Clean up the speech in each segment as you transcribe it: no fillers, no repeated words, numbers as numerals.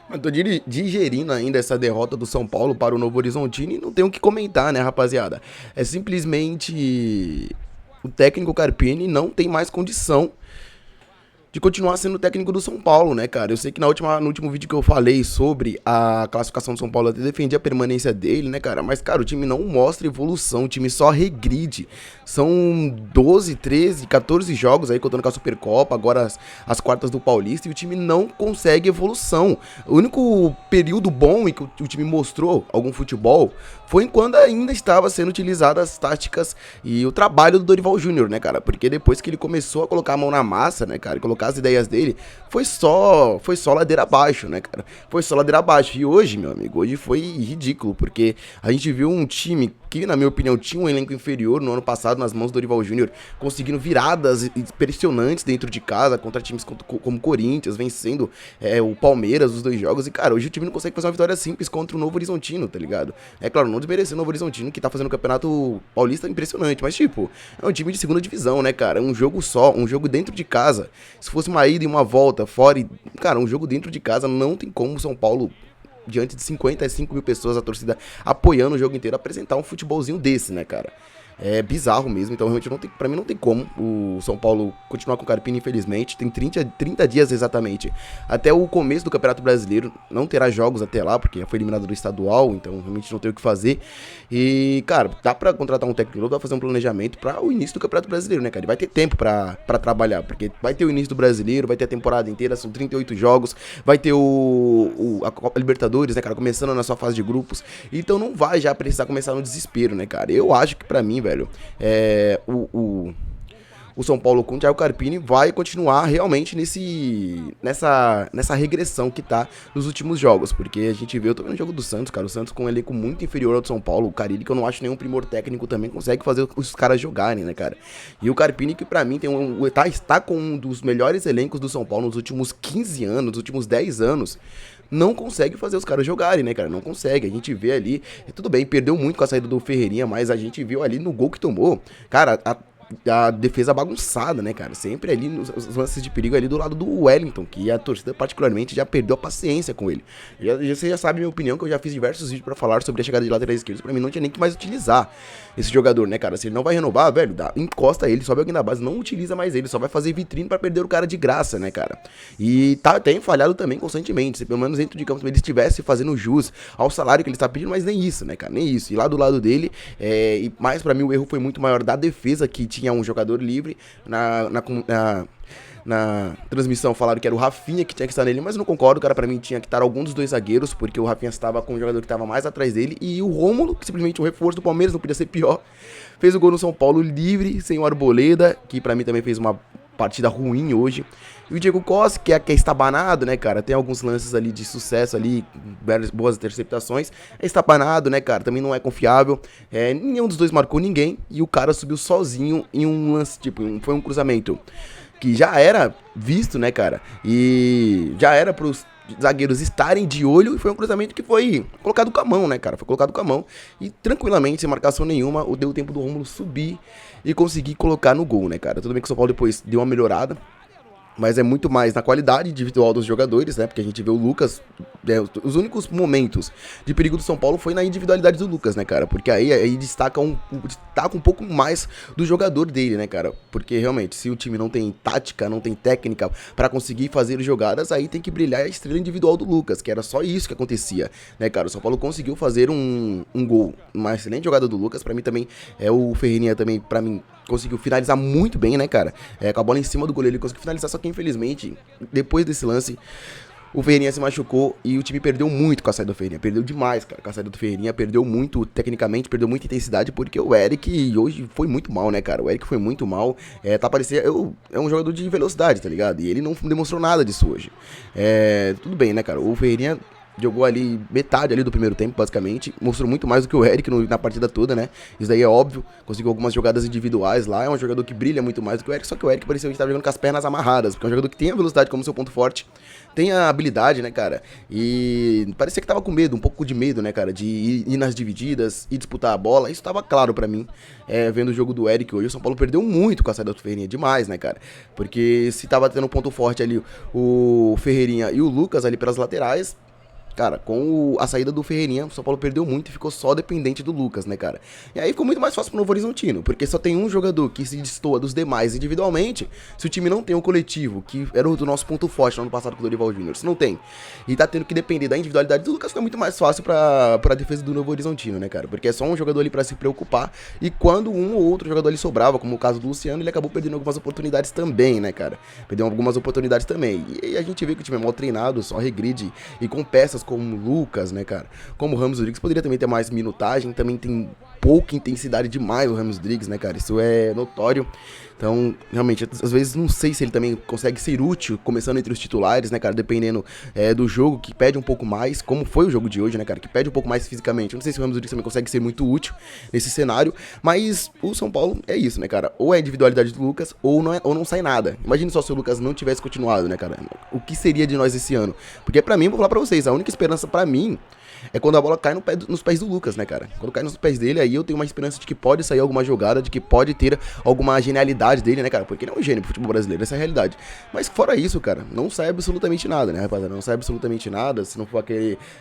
Eu tô digerindo ainda essa derrota do São Paulo para o Novo Horizontino e não tenho o que comentar, né, rapaziada? É simplesmente o técnico Carpini não tem mais condição de continuar sendo técnico do São Paulo, né, cara? Eu sei que no último vídeo que eu falei sobre a classificação do São Paulo, eu até defendi a permanência dele, né, cara? Mas, cara, o time não mostra evolução, o time só regride. São 12, 13, 14 jogos aí, contando com a Supercopa, agora as quartas do Paulista, e o time não consegue evolução. O único período bom em que o time mostrou algum futebol foi quando ainda estava sendo utilizadas as táticas e o trabalho do Dorival Júnior, né, cara? Porque depois que ele começou a colocar a mão na massa, né, cara, e colocar as ideias dele, foi só ladeira abaixo, né, cara? Foi só ladeira abaixo. E hoje, meu amigo, hoje foi ridículo, porque a gente viu um time que, na minha opinião, tinha um elenco inferior no ano passado nas mãos do Dorival Júnior, conseguindo viradas impressionantes dentro de casa contra times como Corinthians, vencendo o Palmeiras os dois jogos. E, cara, hoje o time não consegue fazer uma vitória simples contra o Novo Horizontino, tá ligado? É claro, não desmerecer o Novo Horizontino, que tá fazendo o campeonato paulista impressionante, mas, tipo, é um time de segunda divisão, né, cara? Um jogo só, um jogo dentro de casa. Se fosse uma ida e uma volta fora, cara, um jogo dentro de casa não tem como o São Paulo, diante de 55 mil pessoas, a torcida apoiando o jogo inteiro, apresentar um futebolzinho desse, né, cara? É bizarro mesmo, então realmente não tem, pra mim não tem como o São Paulo continuar com o Carpini, infelizmente. Tem 30 dias exatamente até o começo do Campeonato Brasileiro, não terá jogos até lá, porque já foi eliminado do estadual, então realmente não tem o que fazer. E, cara, dá pra contratar um técnico novo, dá pra fazer um planejamento pra o início do Campeonato Brasileiro, né, cara? Ele vai ter tempo pra trabalhar, porque vai ter o início do Brasileiro, vai ter a temporada inteira, são 38 jogos, vai ter a Copa Libertadores, né, cara, começando na sua fase de grupos, então não vai já precisar começar no desespero, né, cara? Eu acho que pra mim, velho, o São Paulo com o Thiago Carpini vai continuar realmente nessa regressão que tá nos últimos jogos, porque a gente vê, eu tô vendo o jogo do Santos, cara, o Santos com um elenco muito inferior ao do São Paulo, o Carille, que eu não acho nenhum primor técnico, também consegue fazer os caras jogarem, né, cara? E o Carpini, que pra mim está com um dos melhores elencos do São Paulo nos últimos 15 anos, nos últimos 10 anos, não consegue fazer os caras jogarem, né, cara? Não consegue. A gente vê ali, tudo bem, perdeu muito com a saída do Ferreirinha, mas a gente viu ali no gol que tomou, cara, a defesa bagunçada, né, cara? Sempre ali nos lances de perigo ali do lado do Wellington, que a torcida particularmente já perdeu a paciência com ele. Você já sabe a minha opinião, que eu já fiz diversos vídeos pra falar sobre a chegada de laterais esquerdos. Pra mim não tinha nem que mais utilizar esse jogador, né, cara? Se ele não vai renovar, velho, encosta ele, sobe alguém da base, não utiliza mais ele, só vai fazer vitrine pra perder o cara de graça, né, cara? E tem falhado também constantemente. Se pelo menos dentro de campo ele estivesse fazendo jus ao salário que ele está pedindo, mas nem isso, né, cara? Nem isso. E lá do lado dele, e mais pra mim o erro foi muito maior da defesa, que tinha um jogador livre na transmissão falaram que era o Rafinha que tinha que estar nele, mas eu não concordo, cara, pra mim tinha que estar algum dos dois zagueiros, porque o Rafinha estava com o jogador que estava mais atrás dele, e o Rômulo, que simplesmente um reforço do Palmeiras, não podia ser pior, fez o gol no São Paulo livre, sem o Arboleda, que pra mim também fez uma partida ruim hoje. E o Diego Costa, que é estabanado, né, cara? Tem alguns lances ali de sucesso ali, boas interceptações. É estabanado, né, cara? Também não é confiável. Nenhum dos dois marcou ninguém. E o cara subiu sozinho em um lance, tipo, foi um cruzamento que já era visto, né, cara? E já era pros zagueiros estarem de olho, e foi um cruzamento que foi colocado com a mão, né, cara? Foi colocado com a mão e tranquilamente, sem marcação nenhuma, deu tempo do Rômulo subir e conseguir colocar no gol, né, cara? Tudo bem que o São Paulo depois deu uma melhorada, mas é muito mais na qualidade individual dos jogadores, né? Porque a gente vê o Lucas, os únicos momentos de perigo do São Paulo foi na individualidade do Lucas, né, cara? Porque aí destaca um pouco mais do jogador dele, né, cara? Porque realmente, se o time não tem tática, não tem técnica pra conseguir fazer jogadas, aí tem que brilhar a estrela individual do Lucas, que era só isso que acontecia, né, cara? O São Paulo conseguiu fazer um gol, uma excelente jogada do Lucas, pra mim também, o Ferreirinha também, pra mim, conseguiu finalizar muito bem, né, cara? Com a bola em cima do goleiro, ele conseguiu finalizar, só que infelizmente, depois desse lance, o Ferreirinha se machucou e o time perdeu muito com a saída do Ferreirinha. Perdeu demais, cara, com a saída do Ferreirinha. Perdeu muito, tecnicamente, perdeu muita intensidade, porque o Eric hoje foi muito mal, né, cara? O Eric foi muito mal. Tá parecendo. É um jogador de velocidade, tá ligado? E ele não demonstrou nada disso hoje. Tudo bem, né, cara? O Ferreirinha jogou ali metade ali do primeiro tempo, basicamente. Mostrou muito mais do que o Eric na partida toda, né? Isso daí é óbvio. Conseguiu algumas jogadas individuais lá. É um jogador que brilha muito mais do que o Eric. Só que o Eric parecia que estava jogando com as pernas amarradas. Porque é um jogador que tem a velocidade como seu ponto forte. Tem a habilidade, né, cara? E parecia que tava com medo, um pouco de medo, né, cara? De ir nas divididas e disputar a bola. Isso tava claro pra mim, vendo o jogo do Eric hoje. O São Paulo perdeu muito com a saída do Ferreirinha. Demais, né, cara? Porque se tava tendo um ponto forte ali o Ferreirinha e o Lucas ali pelas laterais, cara, com a saída do Ferreirinha, o São Paulo perdeu muito e ficou só dependente do Lucas, né, cara? E aí ficou muito mais fácil pro Novo Horizontino, porque só tem um jogador que se destoa dos demais individualmente, se o time não tem um coletivo, que era o do nosso ponto forte no ano passado com o Dorival Júnior, se não tem, e tá tendo que depender da individualidade do Lucas, fica muito mais fácil pra defesa do Novo Horizontino, né, cara? Porque é só um jogador ali pra se preocupar, e quando um ou outro jogador ali sobrava, como o caso do Luciano, ele acabou perdendo algumas oportunidades também, né, cara? Perdeu algumas oportunidades também. E a gente vê que o time é mal treinado, só regride, e com peças como o Lucas, né, cara? Como o Ramos Rodrigues poderia também ter mais minutagem, também tem pouca intensidade demais o Ramos Rodrigues, né, cara? Isso é notório. Então, realmente, às vezes não sei se ele também consegue ser útil, começando entre os titulares, né, cara? Dependendo do jogo, que pede um pouco mais, como foi o jogo de hoje, né, cara? Que pede um pouco mais fisicamente. Eu não sei se o Ramos Rodrigues também consegue ser muito útil nesse cenário, mas o São Paulo é isso, né, cara? Ou é a individualidade do Lucas, ou não sai nada. Imagine só se o Lucas não tivesse continuado, né, cara? O que seria de nós esse ano? Porque pra mim, vou falar pra vocês, a única esperança pra mim é quando a bola cai nos pés do Lucas, né, cara? Quando cai nos pés dele, aí eu tenho uma esperança de que pode sair alguma jogada, de que pode ter alguma genialidade dele, né, cara? Porque ele é um gênio pro futebol brasileiro, essa é a realidade. Mas fora isso, cara, não sai absolutamente nada, né, rapaziada? Não sai absolutamente nada, se não for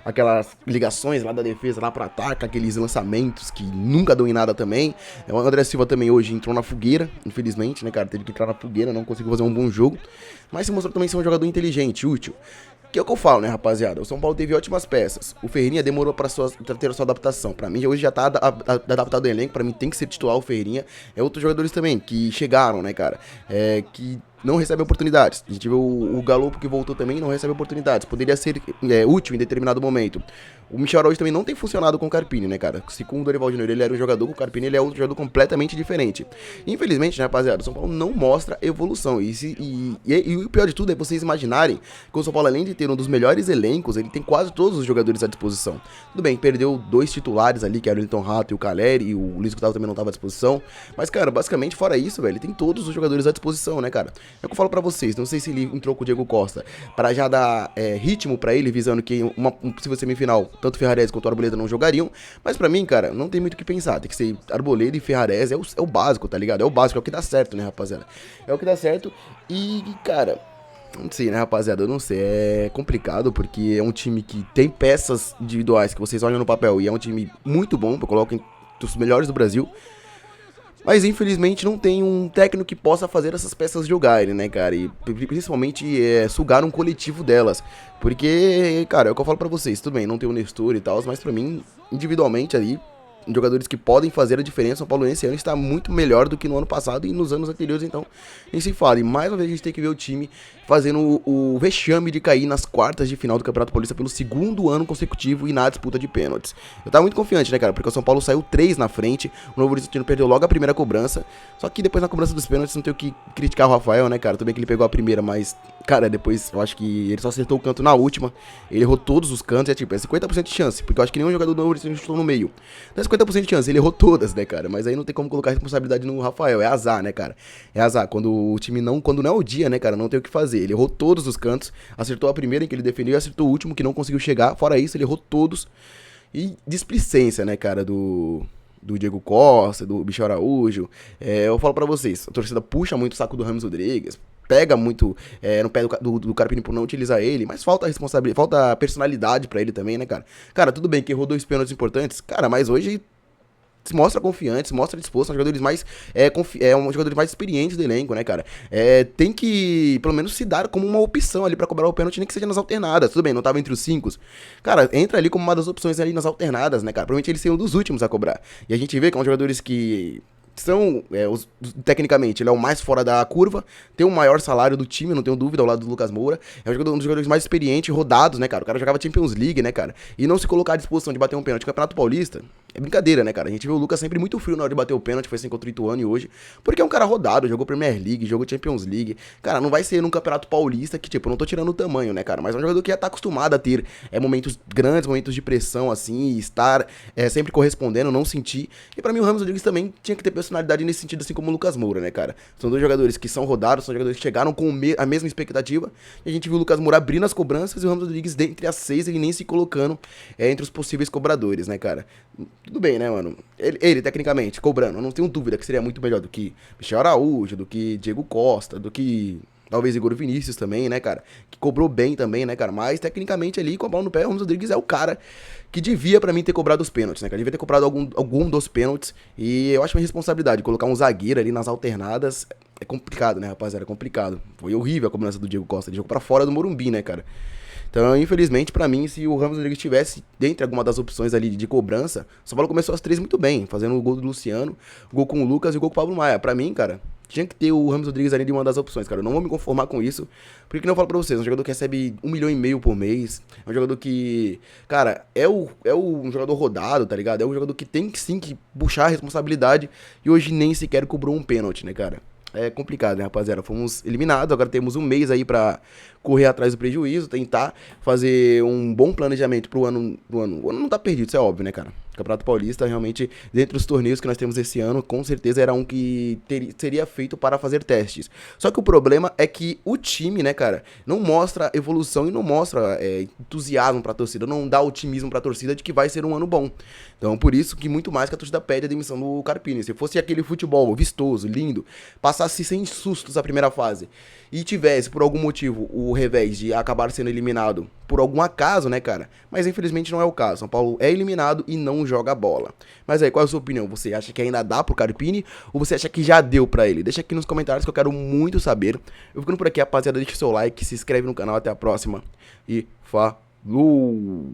aquelas ligações lá da defesa, lá pra ataque, aqueles lançamentos que nunca dão em nada também. O André Silva também hoje entrou na fogueira, infelizmente, né, cara? Teve que entrar na fogueira, não conseguiu fazer um bom jogo. Mas se mostrou também ser um jogador inteligente, útil. Que é o que eu falo, né, rapaziada? O São Paulo teve ótimas peças. O Ferreirinha demorou pra ter a sua adaptação. Pra mim, hoje já tá adaptado ao elenco. Pra mim, tem que ser titular o Ferreirinha. É outros jogadores também que chegaram, né, cara? Que não recebe oportunidades. A gente vê o Galopo que voltou também não recebe oportunidades. Poderia ser útil em determinado momento. O Michel Araújo também não tem funcionado com o Carpini, né, cara? Se com o Dorival Júnior ele era um jogador, com o Carpini ele é outro jogador completamente diferente. Infelizmente, né, rapaziada, o São Paulo não mostra evolução. E o pior de tudo é vocês imaginarem que o São Paulo, além de ter um dos melhores elencos, ele tem quase todos os jogadores à disposição. Tudo bem, perdeu 2 titulares ali, que era o Linton Rato e o Caleri, e o Luiz Gustavo também não estava à disposição. Mas, cara, basicamente, fora isso, velho, ele tem todos os jogadores à disposição, né, cara? É o que eu falo pra vocês, não sei se ele entrou com o Diego Costa para já dar ritmo pra ele, visando que uma possível semifinal, tanto Ferrarese quanto Arboleda não jogariam, mas pra mim, cara, não tem muito o que pensar, tem que ser Arboleda e Ferrarese, é o básico, tá ligado? É o básico, é o que dá certo, né, rapaziada? É o que dá certo e, cara, não sei, né, rapaziada, eu não sei, é complicado porque é um time que tem peças individuais que vocês olham no papel e é um time muito bom, eu coloco entre os melhores do Brasil. Mas infelizmente não tem um técnico que possa fazer essas peças jogarem, né, cara? E principalmente sugar um coletivo delas. Porque, cara, é o que eu falo pra vocês, tudo bem, não tem o Nestor e tal, mas pra mim, individualmente ali, jogadores que podem fazer a diferença. O São Paulo nesse ano está muito melhor do que no ano passado e nos anos anteriores, então nem se fala. E mais uma vez a gente tem que ver o time fazendo o vexame de cair nas quartas de final do Campeonato Paulista pelo segundo ano consecutivo e na disputa de pênaltis. Eu tava muito confiante, né, cara, porque o São Paulo saiu 3 na frente, o Novo Horizontino perdeu logo a primeira cobrança, só que depois na cobrança dos pênaltis não tem o que criticar o Rafael, né, cara, tudo bem que ele pegou a primeira, mas, cara, depois eu acho que ele só acertou o canto na última, ele errou todos os cantos, é 50% de chance, porque eu acho que nenhum jogador do Novo Horizontino chutou no meio. Então 50% de chance, ele errou todas, né, cara, mas aí não tem como colocar a responsabilidade no Rafael, é azar, né, cara, é azar, quando o time quando não é o dia, né, cara, não tem o que fazer, ele errou todos os cantos, acertou a primeira em que ele defendeu e acertou o último que não conseguiu chegar, fora isso ele errou todos, e displicência, né, cara, do Diego Costa, do Michel Araújo, eu falo pra vocês, a torcida puxa muito o saco do Ramos Rodrigues, pega muito no pé do Carpini por não utilizar ele, mas falta responsabilidade, falta personalidade pra ele também, né, cara, tudo bem que errou 2 pênaltis importantes, cara, mas hoje se mostra confiante, se mostra disposto, são jogadores mais um jogadores mais experientes do elenco, né, cara? Tem que, pelo menos, se dar como uma opção ali pra cobrar o pênalti, nem que seja nas alternadas. Tudo bem, não tava entre os 5. Cara, entra ali como uma das opções ali nas alternadas, né, cara? Provavelmente ele seria um dos últimos a cobrar. E a gente vê que são jogadores que são, tecnicamente, ele é o mais fora da curva, tem o maior salário do time, não tenho dúvida, ao lado do Lucas Moura, é um dos jogadores mais experientes, rodados, né, cara, o cara jogava Champions League, né, cara, e não se colocar à disposição de bater um pênalti no Campeonato Paulista, é brincadeira, né, cara, a gente vê o Lucas sempre muito frio na hora de bater o pênalti, foi assim contra o Ituano e hoje, porque é um cara rodado, jogou Premier League, jogou Champions League, cara, não vai ser num Campeonato Paulista que, tipo, eu não tô tirando o tamanho, né, cara, mas é um jogador que já tá acostumado a ter momentos grandes, momentos de pressão, assim, e estar sempre correspondendo, não sentir, e pra mim o Ramos Rodrigues também tinha que ter personalidade nesse sentido, assim como o Lucas Moura, né, cara? São dois jogadores que são rodados, são jogadores que chegaram com a mesma expectativa, e a gente viu o Lucas Moura abrindo as cobranças e o Ramos Rodrigues dentre as 6, ele nem se colocando entre os possíveis cobradores, né, cara? Tudo bem, né, mano? Ele tecnicamente, cobrando, eu não tenho dúvida que seria muito melhor do que Michel Araújo, do que Diego Costa, do que talvez Igor Vinícius também, né, cara, que cobrou bem também, né, cara, mas tecnicamente ali com a bola no pé, o Ramos Rodrigues é o cara que devia pra mim ter cobrado os pênaltis, né, cara, devia ter cobrado algum dos pênaltis, e eu acho uma responsabilidade, colocar um zagueiro ali nas alternadas é complicado, né, rapaziada, é complicado. Foi horrível a cobrança do Diego Costa, ele jogou pra fora do Morumbi, né, cara. Então, infelizmente, pra mim, se o Ramos Rodrigues estivesse dentre alguma das opções ali de cobrança, o São Paulo começou as três muito bem, fazendo o gol do Luciano, o gol com o Lucas e o gol com o Pablo Maia. Pra mim, cara, tinha que ter o Ramos Rodrigues ali de uma das opções, cara. Eu não vou me conformar com isso, porque que não falo pra vocês, é um jogador que recebe 1,5 milhão por mês, é um jogador que, cara, um jogador rodado, tá ligado? É um jogador que tem que sim que puxar a responsabilidade e hoje nem sequer cobrou um pênalti, né, cara? É complicado, né, rapaziada? Fomos eliminados, agora temos um mês aí pra correr atrás do prejuízo, tentar fazer um bom planejamento pro ano. O ano não tá perdido, isso é óbvio, né, cara? O Campeonato Paulista, realmente, dentre os torneios que nós temos esse ano, com certeza era um que seria feito para fazer testes. Só que o problema é que o time, né, cara, não mostra evolução e não mostra entusiasmo pra torcida, não dá otimismo pra torcida de que vai ser um ano bom. Então, por isso que muito mais que a torcida pede a demissão do Carpini. Se fosse aquele futebol vistoso, lindo, passasse sem sustos a primeira fase e tivesse, por algum motivo, o revés de acabar sendo eliminado por algum acaso, né, cara? Mas infelizmente não é o caso. São Paulo é eliminado e não joga bola. Mas aí, qual é a sua opinião? Você acha que ainda dá pro Carpini ou você acha que já deu pra ele? Deixa aqui nos comentários que eu quero muito saber. Eu ficando por aqui, rapaziada. Deixa o seu like, se inscreve no canal. Até a próxima e falou!